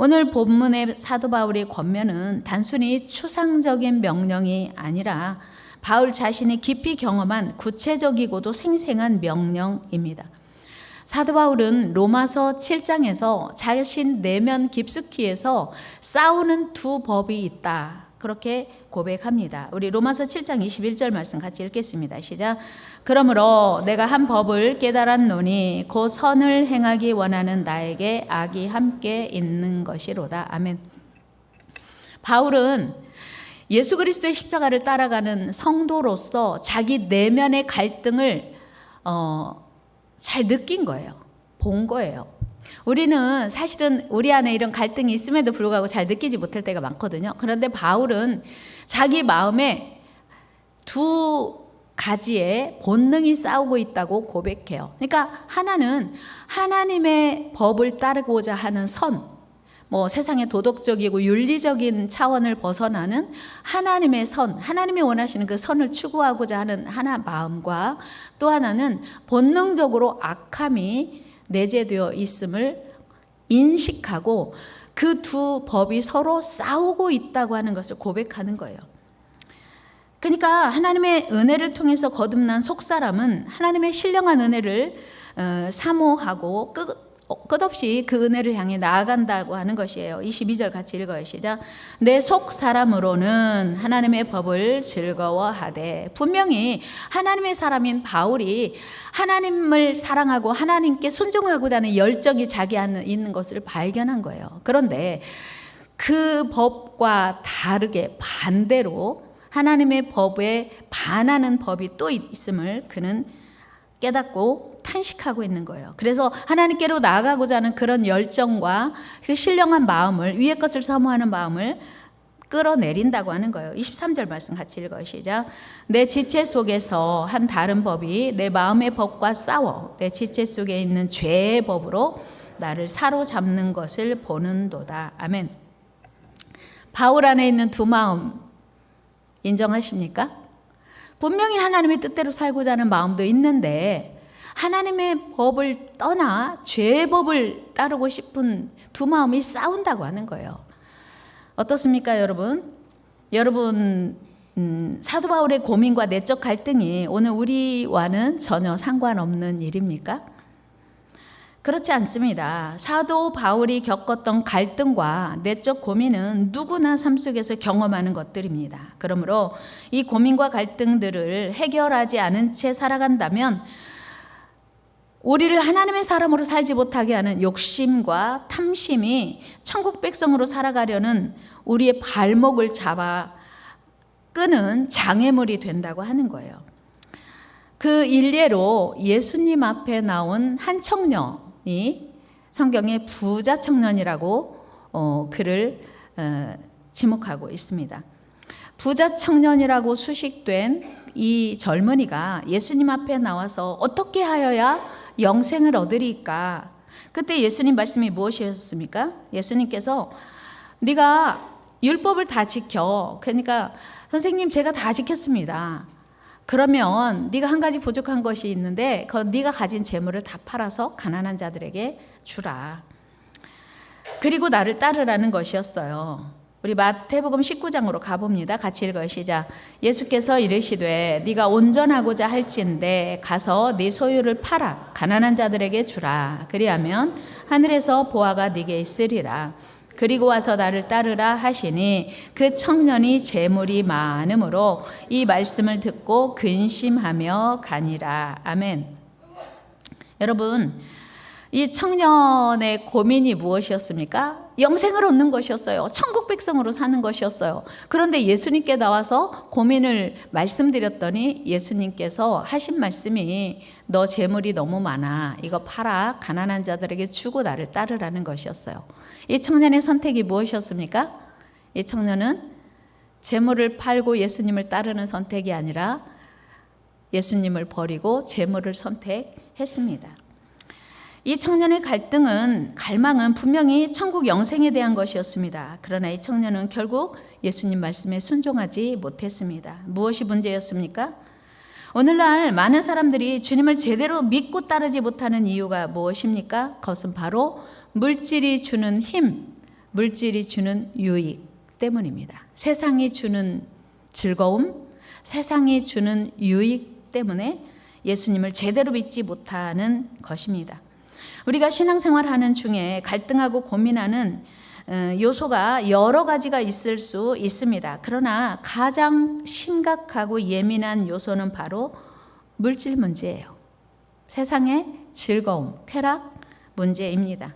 오늘 본문의 사도 바울의 권면은 단순히 추상적인 명령이 아니라 바울 자신이 깊이 경험한 구체적이고도 생생한 명령입니다. 사도 바울은 로마서 7장에서 자신 내면 깊숙이에서 싸우는 두 법이 있다, 그렇게 고백합니다. 우리 로마서 7장 21절 말씀 같이 읽겠습니다. 시작. 그러므로 내가 한 법을 깨달았노니 곧 선을 행하기 원하는 나에게 악이 함께 있는 것이로다. 아멘. 바울은 예수 그리스도의 십자가를 따라가는 성도로서 자기 내면의 갈등을 잘 느낀 거예요. 본 거예요. 우리는 사실은 우리 안에 이런 갈등이 있음에도 불구하고 잘 느끼지 못할 때가 많거든요. 그런데 바울은 자기 마음에 두 가지의 본능이 싸우고 있다고 고백해요. 그러니까 하나는 하나님의 법을 따르고자 하는 선, 세상의 도덕적이고 윤리적인 차원을 벗어나는 하나님의 선, 하나님이 원하시는 그 선을 추구하고자 하는 하나 마음과, 또 하나는 본능적으로 악함이 내재되어 있음을 인식하고 그 두 법이 서로 싸우고 있다고 하는 것을 고백하는 거예요. 그러니까 하나님의 은혜를 통해서 거듭난 속사람은 하나님의 신령한 은혜를 사모하고 끝없이 그 은혜를 향해 나아간다고 하는 것이에요. 22절 같이 읽어요. 시작. 내 속 사람으로는 하나님의 법을 즐거워하되. 분명히 하나님의 사람인 바울이 하나님을 사랑하고 하나님께 순종하고자 하는 열정이 자기 안에 있는 것을 발견한 거예요. 그런데 그 법과 다르게 반대로 하나님의 법에 반하는 법이 또 있음을 그는 깨닫고 탄식하고 있는 거예요. 그래서 하나님께로 나아가고자 하는 그런 열정과 그 신령한 마음을, 위의 것을 사모하는 마음을 끌어내린다고 하는 거예요. 23절 말씀 같이 읽어요. 시작. 내 지체 속에서 한 다른 법이 내 마음의 법과 싸워 내 지체 속에 있는 죄의 법으로 나를 사로잡는 것을 보는도다. 아멘. 바울 안에 있는 두 마음 인정하십니까? 분명히 하나님의 뜻대로 살고자 하는 마음도 있는데 하나님의 법을 떠나 죄의 법을 따르고 싶은 두 마음이 싸운다고 하는 거예요. 어떻습니까, 여러분? 사도 바울의 고민과 내적 갈등이 오늘 우리와는 전혀 상관없는 일입니까? 그렇지 않습니다. 사도 바울이 겪었던 갈등과 내적 고민은 누구나 삶 속에서 경험하는 것들입니다. 그러므로 이 고민과 갈등들을 해결하지 않은 채 살아간다면 우리를 하나님의 사람으로 살지 못하게 하는 욕심과 탐심이 천국 백성으로 살아가려는 우리의 발목을 잡아 끄는 장애물이 된다고 하는 거예요. 그 일례로 예수님 앞에 나온 한 청년이 성경에 부자 청년이라고 그를 지목하고 있습니다. 부자 청년이라고 수식된 이 젊은이가 예수님 앞에 나와서 어떻게 하여야 영생을 얻으리까? 그때 예수님 말씀이 무엇이었습니까? 예수님께서 네가 율법을 다 지켜. 그러니까 선생님 제가 다 지켰습니다. 그러면 네가 한 가지 부족한 것이 있는데 네가 가진 재물을 다 팔아서 가난한 자들에게 주라. 그리고 나를 따르라는 것이었어요. 우리 마태복음 19장으로 가봅니다. 같이 읽어요. 시작. 예수께서 이르시되 네가 온전하고자 할진대 가서 네 소유를 팔아 가난한 자들에게 주라. 그리하면 하늘에서 보화가 네게 있으리라. 그리고 와서 나를 따르라 하시니 그 청년이 재물이 많으므로 이 말씀을 듣고 근심하며 가니라. 아멘. 여러분, 이 청년의 고민이 무엇이었습니까? 영생을 얻는 것이었어요. 천국 백성으로 사는 것이었어요. 그런데 예수님께 나와서 고민을 말씀드렸더니 예수님께서 하신 말씀이 너 재물이 너무 많아. 이거 팔아 가난한 자들에게 주고 나를 따르라는 것이었어요. 이 청년의 선택이 무엇이었습니까? 이 청년은 재물을 팔고 예수님을 따르는 선택이 아니라 예수님을 버리고 재물을 선택했습니다. 이 청년의 갈망은 분명히 천국 영생에 대한 것이었습니다. 그러나 이 청년은 결국 예수님 말씀에 순종하지 못했습니다. 무엇이 문제였습니까? 오늘날 많은 사람들이 주님을 제대로 믿고 따르지 못하는 이유가 무엇입니까? 그것은 바로 물질이 주는 힘, 물질이 주는 유익 때문입니다. 세상이 주는 즐거움, 세상이 주는 유익 때문에 예수님을 제대로 믿지 못하는 것입니다. 우리가 신앙생활하는 중에 갈등하고 고민하는 요소가 여러 가지가 있을 수 있습니다. 그러나 가장 심각하고 예민한 요소는 바로 물질 문제예요. 세상의 즐거움, 쾌락 문제입니다.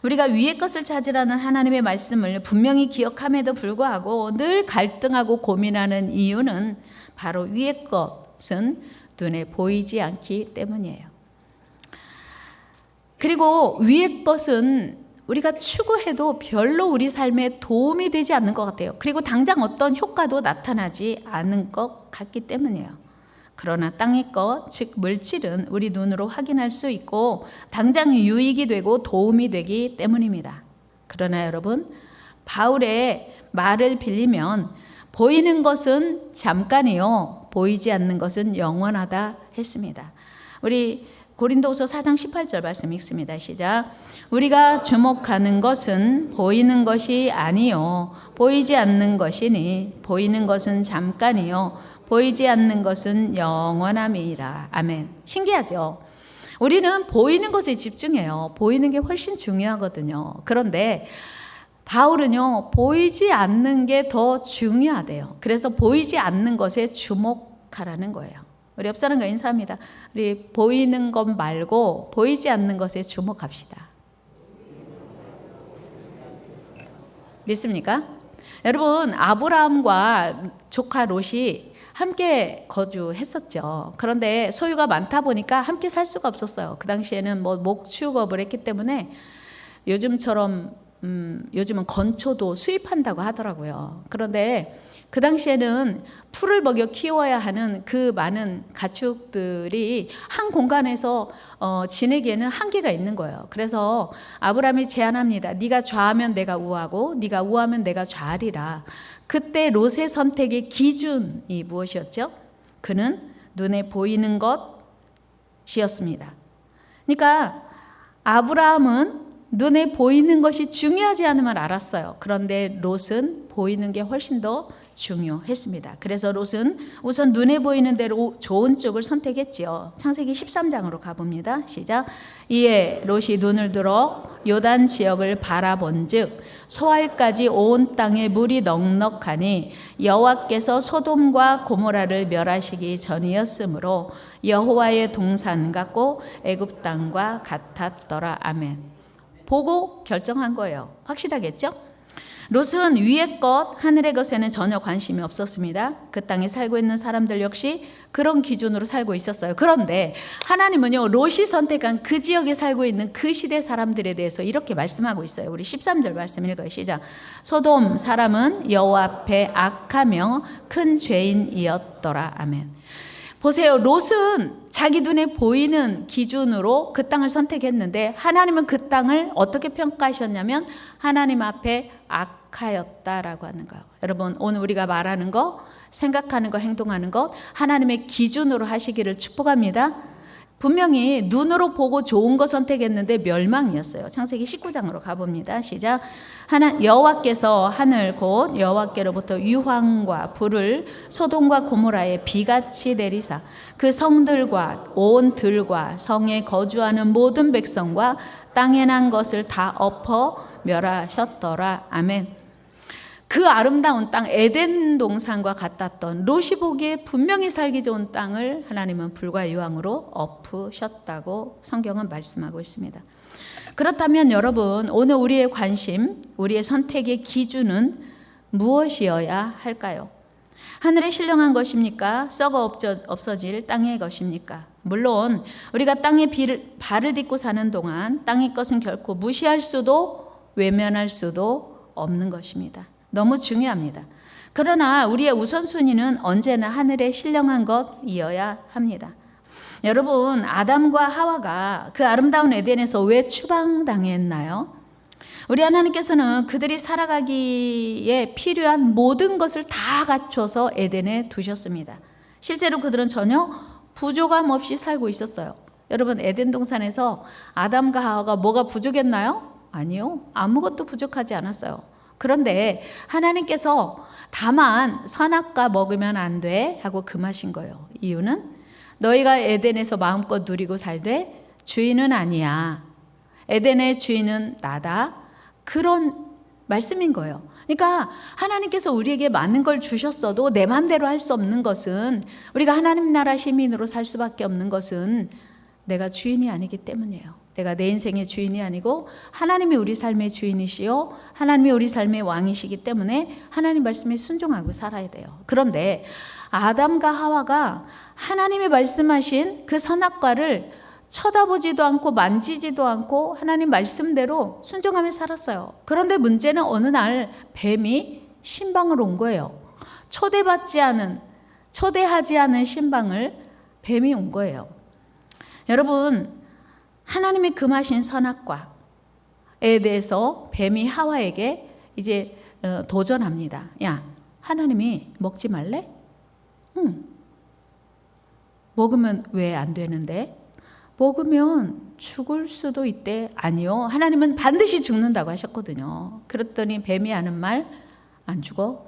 우리가 위의 것을 찾으라는 하나님의 말씀을 분명히 기억함에도 불구하고 늘 갈등하고 고민하는 이유는 바로 위의 것은 눈에 보이지 않기 때문이에요. 그리고 위의 것은 우리가 추구해도 별로 우리 삶에 도움이 되지 않는 것 같아요. 그리고 당장 어떤 효과도 나타나지 않는 것 같기 때문이에요. 그러나 땅의 것, 즉 물질은 우리 눈으로 확인할 수 있고 당장 유익이 되고 도움이 되기 때문입니다. 그러나 여러분, 바울의 말을 빌리면 보이는 것은 잠깐이요, 보이지 않는 것은 영원하다 했습니다. 우리 고린도후서 4장 18절 말씀 읽습니다. 시작. 우리가 주목하는 것은 보이는 것이 아니요 보이지 않는 것이니 보이는 것은 잠깐이요 보이지 않는 것은 영원함이라. 아멘. 신기하죠? 우리는 보이는 것에 집중해요. 보이는 게 훨씬 중요하거든요. 그런데 바울은요, 보이지 않는 게 더 중요하대요. 그래서 보이지 않는 것에 주목하라는 거예요. 우리 옆 사람과 인사합니다. 우리 보이는 것 말고 보이지 않는 것에 주목합시다. 믿습니까? 여러분, 아브라함과 조카 롯이 함께 거주했었죠. 그런데 소유가 많다 보니까 함께 살 수가 없었어요. 그 당시에는 목축업을 했기 때문에 요즘처럼 요즘은 건초도 수입한다고 하더라고요. 그런데 그 당시에는 풀을 먹여 키워야 하는 그 많은 가축들이 한 공간에서 지내기에는 한계가 있는 거예요. 그래서 아브라함이 제안합니다. 네가 좌하면 내가 우하고 네가 우하면 내가 좌하리라. 그때 롯의 선택의 기준이 무엇이었죠? 그는 눈에 보이는 것이었습니다. 그러니까 아브라함은 눈에 보이는 것이 중요하지 않음을 알았어요. 그런데 롯은 보이는 게 훨씬 더 중요했습니다. 그래서 롯은 우선 눈에 보이는 대로 좋은 쪽을 선택했지요. 창세기 13장으로 가봅니다. 시작. 이에 롯이 눈을 들어 요단 지역을 바라본즉 소알까지 온 땅에 물이 넉넉하니 여호와께서 소돔과 고모라를 멸하시기 전이었으므로 여호와의 동산 같고 애굽 땅과 같았더라. 아멘. 보고 결정한 거예요. 확실하겠죠? 롯은 위의 것, 하늘의 것에는 전혀 관심이 없었습니다. 그 땅에 살고 있는 사람들 역시 그런 기준으로 살고 있었어요. 그런데 하나님은요, 롯이 선택한 그 지역에 살고 있는 그 시대 사람들에 대해서 이렇게 말씀하고 있어요. 우리 13절 말씀 읽어요. 시작. 소돔 사람은 여호와 앞에 악하며 큰 죄인이었더라. 아멘. 보세요. 롯은 자기 눈에 보이는 기준으로 그 땅을 선택했는데 하나님은 그 땅을 어떻게 평가하셨냐면 하나님 앞에 악하였다라고 하는 거예요. 여러분, 오늘 우리가 말하는 거, 생각하는 거, 행동하는 것 하나님의 기준으로 하시기를 축복합니다. 분명히 눈으로 보고 좋은 거 선택했는데 멸망이었어요. 창세기 19장으로 가봅니다. 시작. 여호와께서 하늘 곧 여호와께로부터 유황과 불을 소돔과 고모라에 비같이 내리사 그 성들과 온 들과 성에 거주하는 모든 백성과 땅에 난 것을 다 엎어 멸하셨더라. 아멘. 그 아름다운 땅 에덴 동산과 같았던 롯이 보기에 분명히 살기 좋은 땅을 하나님은 불과 유황으로 엎으셨다고 성경은 말씀하고 있습니다. 그렇다면 여러분, 오늘 우리의 관심, 우리의 선택의 기준은 무엇이어야 할까요? 하늘에 신령한 것입니까? 썩어 없어질 땅의 것입니까? 물론 우리가 땅에 발을 딛고 사는 동안 땅의 것은 결코 무시할 수도 외면할 수도 없는 것입니다. 너무 중요합니다. 그러나 우리의 우선순위는 언제나 하늘에 신령한 것이어야 합니다. 여러분, 아담과 하와가 그 아름다운 에덴에서 왜 추방당했나요? 우리 하나님께서는 그들이 살아가기에 필요한 모든 것을 다 갖춰서 에덴에 두셨습니다. 실제로 그들은 전혀 부족함 없이 살고 있었어요. 여러분, 에덴 동산에서 아담과 하와가 뭐가 부족했나요? 아니요. 아무것도 부족하지 않았어요. 그런데 하나님께서 다만 선악과 먹으면 안 돼 하고 금하신 거예요. 이유는 너희가 에덴에서 마음껏 누리고 살되 주인은 아니야. 에덴의 주인은 나다. 그런 말씀인 거예요. 그러니까 하나님께서 우리에게 많은 걸 주셨어도 내 마음대로 할 수 없는 것은, 우리가 하나님 나라 시민으로 살 수밖에 없는 것은 내가 주인이 아니기 때문이에요. 내가 내 인생의 주인이 아니고 하나님이 우리 삶의 주인이시요 하나님이 우리 삶의 왕이시기 때문에 하나님 말씀에 순종하고 살아야 돼요. 그런데 아담과 하와가 하나님이 말씀하신 그 선악과를 쳐다보지도 않고 만지지도 않고 하나님 말씀대로 순종하며 살았어요. 그런데 문제는 어느 날 뱀이 신방을 온 거예요. 초대하지 않은 신방을 뱀이 온 거예요. 여러분, 하나님이 금하신 선악과에 대해서 뱀이 하와에게 이제 도전합니다. 야, 하나님이 먹지 말래? 응. 먹으면 왜 안 되는데? 먹으면 죽을 수도 있대. 아니요. 하나님은 반드시 죽는다고 하셨거든요. 그랬더니 뱀이 하는 말, 안 죽어.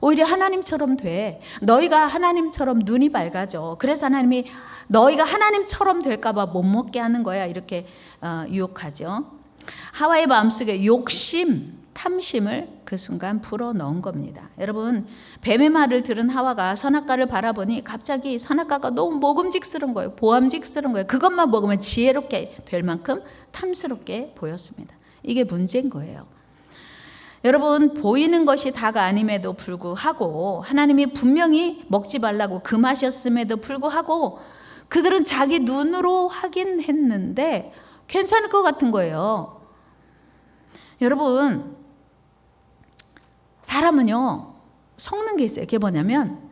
오히려 하나님처럼 돼. 너희가 하나님처럼 눈이 밝아져. 그래서 하나님이 너희가 하나님처럼 될까 봐 못 먹게 하는 거야. 이렇게 유혹하죠. 하와의 마음속에 욕심, 탐심을 그 순간 불어 넣은 겁니다. 여러분, 뱀의 말을 들은 하와가 선악과를 바라보니 갑자기 선악과가 너무 먹음직스러운 거예요. 보암직스러운 거예요. 그것만 먹으면 지혜롭게 될 만큼 탐스럽게 보였습니다. 이게 문제인 거예요. 여러분, 보이는 것이 다가 아님에도 불구하고 하나님이 분명히 먹지 말라고 금하셨음에도 불구하고 그들은 자기 눈으로 확인했는데 괜찮을 것 같은 거예요. 여러분, 사람은요 속는 게 있어요. 그게 뭐냐면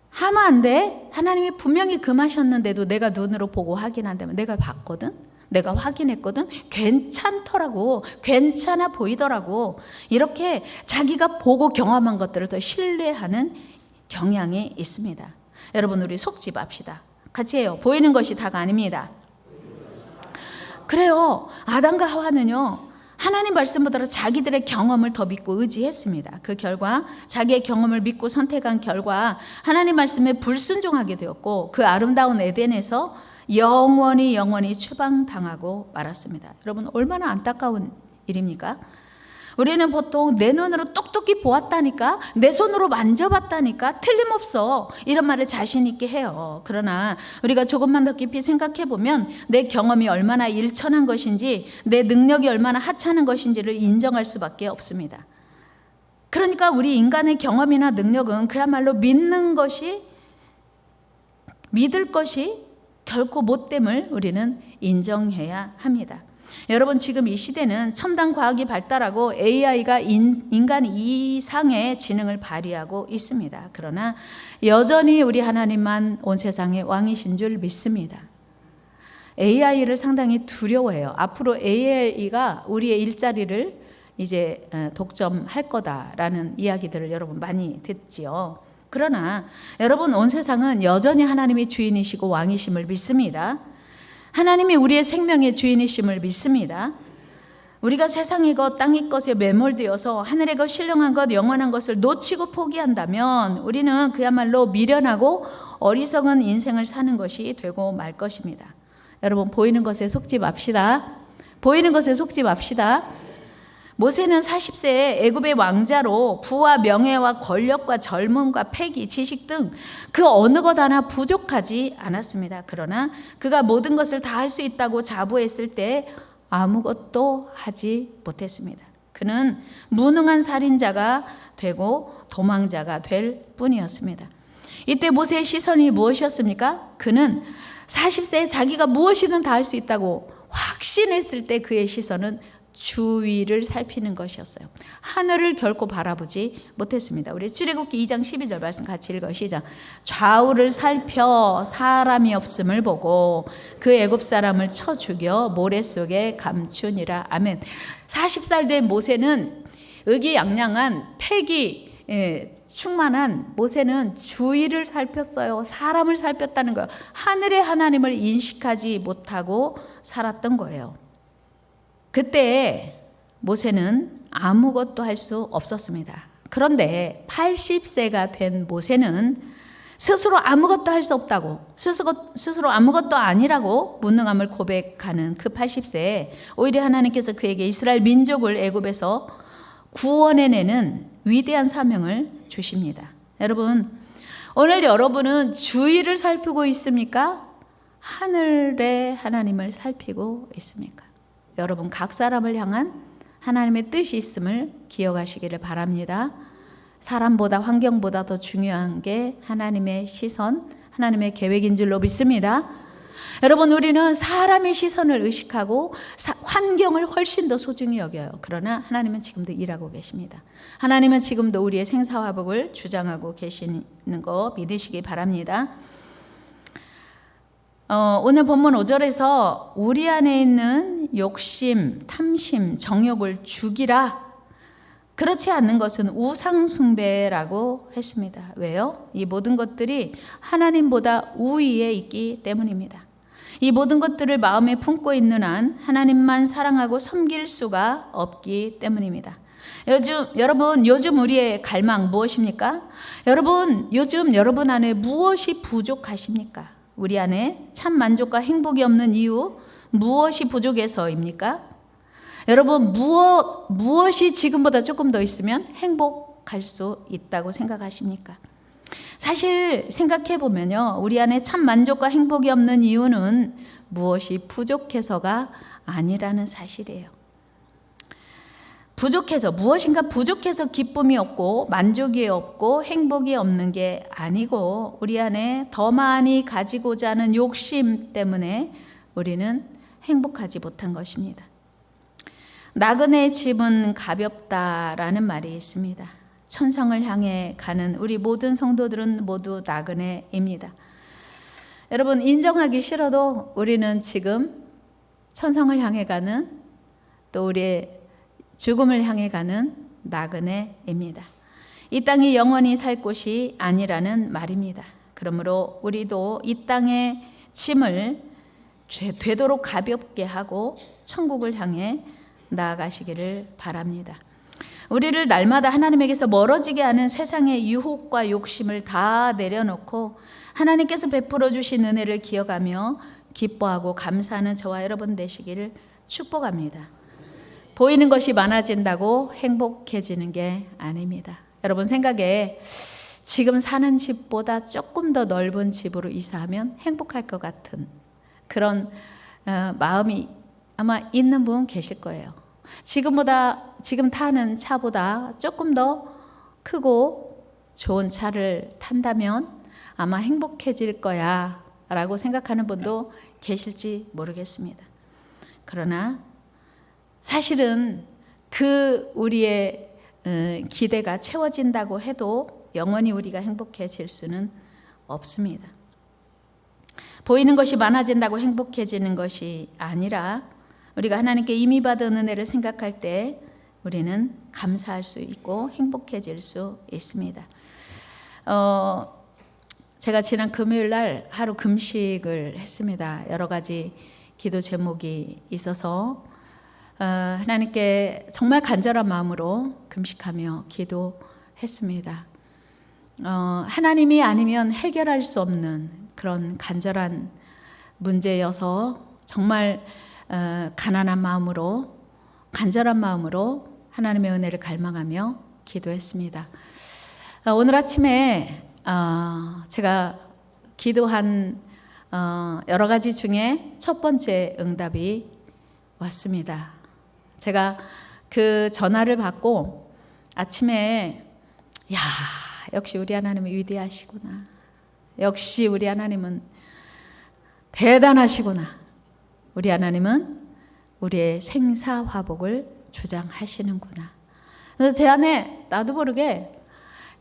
하면 안 돼. 하나님이 분명히 금하셨는데도 내가 눈으로 보고 확인한다면 내가 봤거든, 내가 확인했거든, 괜찮더라고, 괜찮아 보이더라고. 이렇게 자기가 보고 경험한 것들을 더 신뢰하는 경향이 있습니다. 여러분, 우리 속지 맙시다. 같이 해요. 보이는 것이 다가 아닙니다. 그래요. 아담과 하와는요 하나님 말씀보다 자기들의 경험을 더 믿고 의지했습니다. 그 결과 자기의 경험을 믿고 선택한 결과 하나님 말씀에 불순종하게 되었고 그 아름다운 에덴에서 영원히 추방당하고 말았습니다. 여러분, 얼마나 안타까운 일입니까? 우리는 보통 내 눈으로 똑똑히 보았다니까, 내 손으로 만져봤다니까, 틀림없어, 이런 말을 자신 있게 해요. 그러나 우리가 조금만 더 깊이 생각해 보면 내 경험이 얼마나 일천한 것인지, 내 능력이 얼마나 하찮은 것인지를 인정할 수밖에 없습니다. 그러니까 우리 인간의 경험이나 능력은 그야말로 믿을 것이 결코 못됨을 우리는 인정해야 합니다. 여러분, 지금 이 시대는 첨단 과학이 발달하고 AI가 인간 이상의 지능을 발휘하고 있습니다. 그러나 여전히 우리 하나님만 온 세상의 왕이신 줄 믿습니다. AI를 상당히 두려워해요. 앞으로 AI가 우리의 일자리를 이제 독점할 거다라는 이야기들을 여러분 많이 듣지요. 그러나 여러분, 온 세상은 여전히 하나님이 주인이시고 왕이심을 믿습니다. 하나님이 우리의 생명의 주인이심을 믿습니다. 우리가 세상의 것, 땅의 것에 매몰되어서 하늘의 것, 신령한 것, 영원한 것을 놓치고 포기한다면 우리는 그야말로 미련하고 어리석은 인생을 사는 것이 되고 말 것입니다. 여러분, 보이는 것에 속지 맙시다. 보이는 것에 속지 맙시다. 모세는 40세에 애굽의 왕자로 부와 명예와 권력과 젊음과 패기, 지식 등 그 어느 것 하나 부족하지 않았습니다. 그러나 그가 모든 것을 다 할 수 있다고 자부했을 때 아무것도 하지 못했습니다. 그는 무능한 살인자가 되고 도망자가 될 뿐이었습니다. 이때 모세의 시선이 무엇이었습니까? 그는 40세에 자기가 무엇이든 다 할 수 있다고 확신했을 때 그의 시선은 주위를 살피는 것이었어요. 하늘을 결코 바라보지 못했습니다. 우리 출애굽기 2장 12절 말씀 같이 읽으시죠. 좌우를 살펴 사람이 없음을 보고 그 애굽 사람을 쳐 죽여 모래 속에 감추니라. 아멘. 40살 된 모세는 의기양양한 패기 충만한 모세는 주위를 살폈어요. 사람을 살폈다는 거예요. 하늘의 하나님을 인식하지 못하고 살았던 거예요. 그때 모세는 아무것도 할 수 없었습니다. 그런데 80세가 된 모세는 스스로 아무것도 할 수 없다고, 스스로 아무것도 아니라고 무능함을 고백하는 그 80세에 오히려 하나님께서 그에게 이스라엘 민족을 애굽에서 구원해내는 위대한 사명을 주십니다. 여러분, 오늘 여러분은 주위를 살피고 있습니까? 하늘의 하나님을 살피고 있습니까? 여러분 각 사람을 향한 하나님의 뜻이 있음을 기억하시기를 바랍니다. 사람보다 환경보다 더 중요한 게 하나님의 시선, 하나님의 계획인 줄로 믿습니다. 여러분, 우리는 사람의 시선을 의식하고 환경을 훨씬 더 소중히 여겨요. 그러나 하나님은 지금도 일하고 계십니다. 하나님은 지금도 우리의 생사화복을 주장하고 계시는 거 믿으시기 바랍니다. 오늘 본문 5절에서 우리 안에 있는 욕심, 탐심, 정욕을 죽이라. 그렇지 않는 것은 우상숭배라고 했습니다. 왜요? 이 모든 것들이 하나님보다 우위에 있기 때문입니다. 이 모든 것들을 마음에 품고 있는 한 하나님만 사랑하고 섬길 수가 없기 때문입니다. 요즘 우리의 갈망 무엇입니까? 요즘 여러분 안에 무엇이 부족하십니까? 우리 안에 참 만족과 행복이 없는 이유 무엇이 부족해서입니까? 여러분, 무엇이 지금보다 조금 더 있으면 행복할 수 있다고 생각하십니까? 사실 생각해 보면요, 우리 안에 참 만족과 행복이 없는 이유는 무엇이 부족해서가 아니라는 사실이에요. 무엇인가 부족해서 기쁨이 없고 만족이 없고 행복이 없는 게 아니고 우리 안에 더 많이 가지고자 하는 욕심 때문에 우리는 행복하지 못한 것입니다. 나그네의 짐은 가볍다라는 말이 있습니다. 천성을 향해 가는 우리 모든 성도들은 모두 나그네입니다. 여러분, 인정하기 싫어도 우리는 지금 천성을 향해 가는, 또 우리의 죽음을 향해 가는 나그네입니다. 이 땅이 영원히 살 곳이 아니라는 말입니다. 그러므로 우리도 이 땅의 짐을 되도록 가볍게 하고 천국을 향해 나아가시기를 바랍니다. 우리를 날마다 하나님에게서 멀어지게 하는 세상의 유혹과 욕심을 다 내려놓고 하나님께서 베풀어 주신 은혜를 기억하며 기뻐하고 감사하는 저와 여러분 되시기를 축복합니다. 보이는 것이 많아진다고 행복해지는 게 아닙니다. 여러분 생각에 지금 사는 집보다 조금 더 넓은 집으로 이사하면 행복할 것 같은 그런 마음이 아마 있는 분 계실 거예요. 지금 타는 차보다 조금 더 크고 좋은 차를 탄다면 아마 행복해질 거야 라고 생각하는 분도 계실지 모르겠습니다. 그러나 사실은 우리의 기대가 채워진다고 해도 영원히 우리가 행복해질 수는 없습니다. 보이는 것이 많아진다고 행복해지는 것이 아니라 우리가 하나님께 이미 받은 은혜를 생각할 때 우리는 감사할 수 있고 행복해질 수 있습니다. 제가 지난 금요일 날 하루 금식을 했습니다. 여러 가지 기도 제목이 있어서 하나님께 정말 간절한 마음으로 금식하며 기도했습니다. 하나님이 아니면 해결할 수 없는 그런 간절한 문제여서 정말 가난한 마음으로, 간절한 마음으로 하나님의 은혜를 갈망하며 기도했습니다. 오늘 아침에 제가 기도한 여러 가지 중에 첫 번째 응답이 왔습니다. 제가 그 전화를 받고 아침에 역시 우리 하나님은 위대하시구나. 역시 우리 하나님은 대단하시구나. 우리 하나님은 우리의 생사화복을 주장하시는구나. 그래서 제 안에 나도 모르게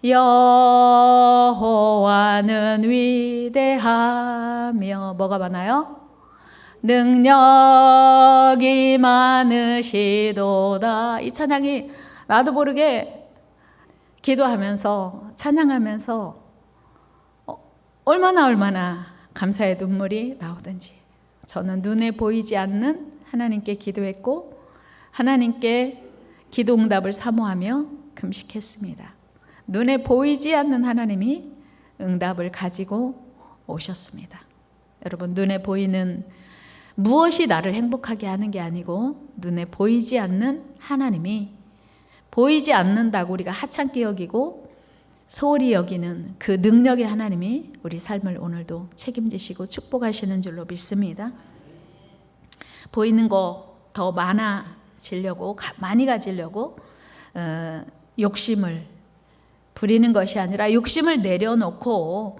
여호와는 위대하며 뭐가 많아요? 능력이 많으시도다. 이 찬양이 나도 모르게 기도하면서 찬양하면서 얼마나 감사의 눈물이 나오든지 저는 눈에 보이지 않는 하나님께 기도했고 하나님께 기도 응답을 사모하며 금식했습니다. 눈에 보이지 않는 하나님이 응답을 가지고 오셨습니다. 여러분, 눈에 보이는 무엇이 나를 행복하게 하는 게 아니고 눈에 보이지 않는 하나님이, 보이지 않는다고 우리가 하찮게 여기고 소홀히 여기는 그 능력의 하나님이 우리 삶을 오늘도 책임지시고 축복하시는 줄로 믿습니다. 보이는 거 더 많아지려고, 많이 가지려고 욕심을 부리는 것이 아니라 욕심을 내려놓고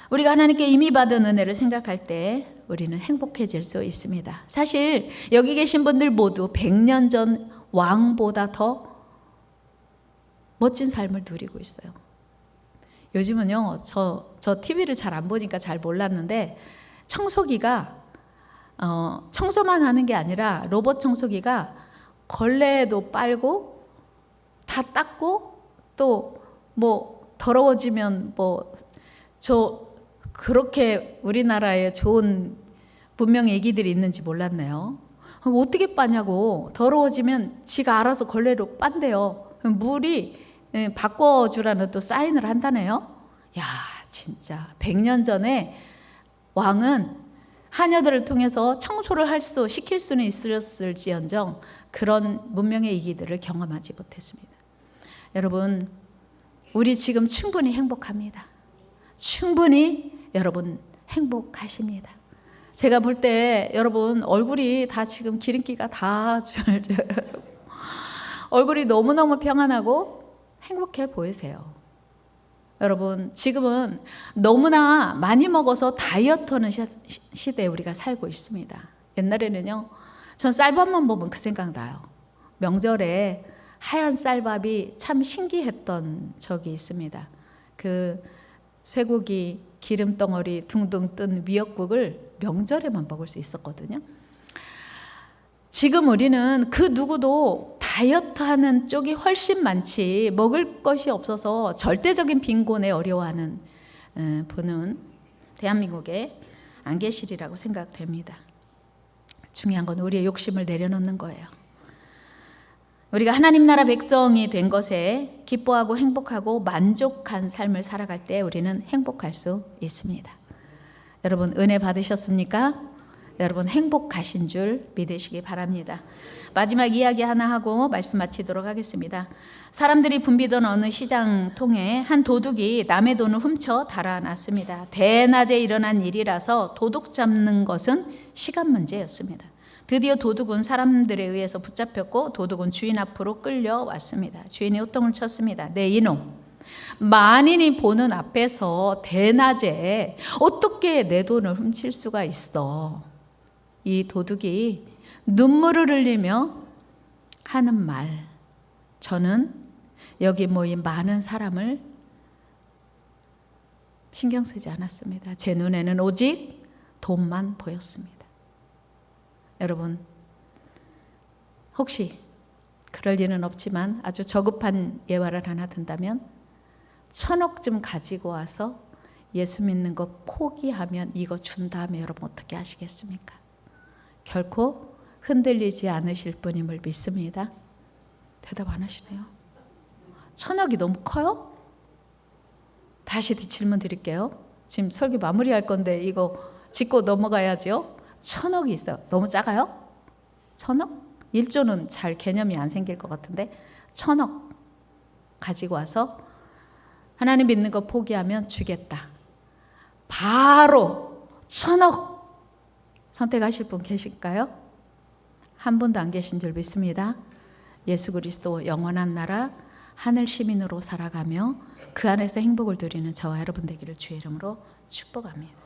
우리가 하나님께 이미 받은 은혜를 생각할 때 우리는 행복해질 수 있습니다. 사실 여기 계신 분들 모두 100년 전 왕보다 더 멋진 삶을 누리고 있어요. 요즘은요, 저 TV를 잘 안 보니까 잘 몰랐는데 청소기가 청소만 하는 게 아니라 로봇 청소기가 걸레도 빨고 다 닦고 또 뭐 더러워지면 그렇게 우리나라에 좋은 문명 애기들이 있는지 몰랐네요. 어떻게 빠냐고, 더러워지면 지가 알아서 걸레로 빤대요. 물이 바꿔주라는 또 사인을 한다네요. 야, 진짜 100년 전에 왕은 하녀들을 통해서 청소를 시킬 수는 있었을지언정 그런 문명의 이기들을 경험하지 못했습니다. 여러분, 우리 지금 충분히 행복합니다. 충분히 여러분 행복하십니다. 제가 볼 때 여러분 얼굴이 다 지금 기름기가 다 얼굴이 너무너무 평안하고 행복해 보이세요. 여러분, 지금은 너무나 많이 먹어서 다이어트하는 시대에 우리가 살고 있습니다. 옛날에는요, 전 쌀밥만 보면 그 생각 나요. 명절에 하얀 쌀밥이 참 신기했던 적이 있습니다. 그 쇠고기 기름덩어리 둥둥 뜬 미역국을 명절에만 먹을 수 있었거든요. 지금 우리는 그 누구도 다이어트하는 쪽이 훨씬 많지, 먹을 것이 없어서 절대적인 빈곤에 어려워하는 분은 대한민국에 안 계시리라고 생각됩니다. 중요한 건 우리의 욕심을 내려놓는 거예요. 우리가 하나님 나라 백성이 된 것에 기뻐하고 행복하고 만족한 삶을 살아갈 때 우리는 행복할 수 있습니다. 여러분, 은혜 받으셨습니까? 여러분, 행복하신 줄 믿으시기 바랍니다. 마지막 이야기 하나 하고 말씀 마치도록 하겠습니다. 사람들이 붐비던 어느 시장 통에 한 도둑이 남의 돈을 훔쳐 달아났습니다. 대낮에 일어난 일이라서 도둑 잡는 것은 시간 문제였습니다. 드디어 도둑은 사람들에 의해서 붙잡혔고 도둑은 주인 앞으로 끌려왔습니다. 주인이 호통을 쳤습니다. 네, 이놈, 만인이 보는 앞에서 대낮에 어떻게 내 돈을 훔칠 수가 있어? 이 도둑이 눈물을 흘리며 하는 말, 저는 여기 모인 많은 사람을 신경 쓰지 않았습니다. 제 눈에는 오직 돈만 보였습니다. 여러분, 혹시 그럴 리는 없지만 아주 저급한 예화를 하나 든다면 1,000억 가지고 와서 예수 믿는 거 포기하면 이거 준 다음에 여러분 어떻게 하시겠습니까? 결코 흔들리지 않으실 분임을 믿습니다. 대답 안 하시네요. 1,000억이 너무 커요? 다시 질문 드릴게요. 지금 설교 마무리할 건데 이거 짚고 넘어가야죠. 1,000억이 있어요. 너무 작아요? 1,000억? 1조는 잘 개념이 안 생길 것 같은데 1,000억 가지고 와서 하나님 믿는 거 포기하면 주겠다. 바로 1,000억 선택하실 분 계실까요? 한 분도 안 계신 줄 믿습니다. 예수 그리스도 영원한 나라 하늘 시민으로 살아가며 그 안에서 행복을 누리는 저와 여러분 되기를 주의 이름으로 축복합니다.